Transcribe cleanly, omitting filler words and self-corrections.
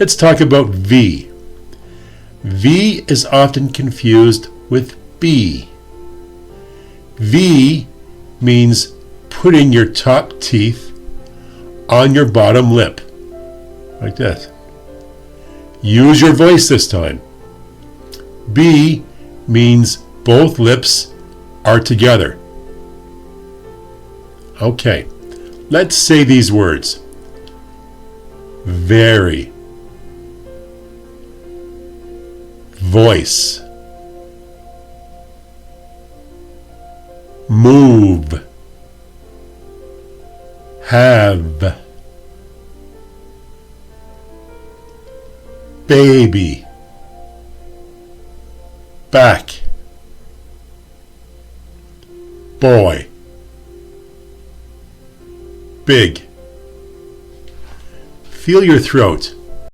Let's talk about V. V is often confused with B. V means putting your top teeth on your bottom lip, like that. Use your voice this time. B means both lips are together. Okay, let's say these words. Very. Voice. Move. Have. Baby. Back. Boy. Big. Feel your throat.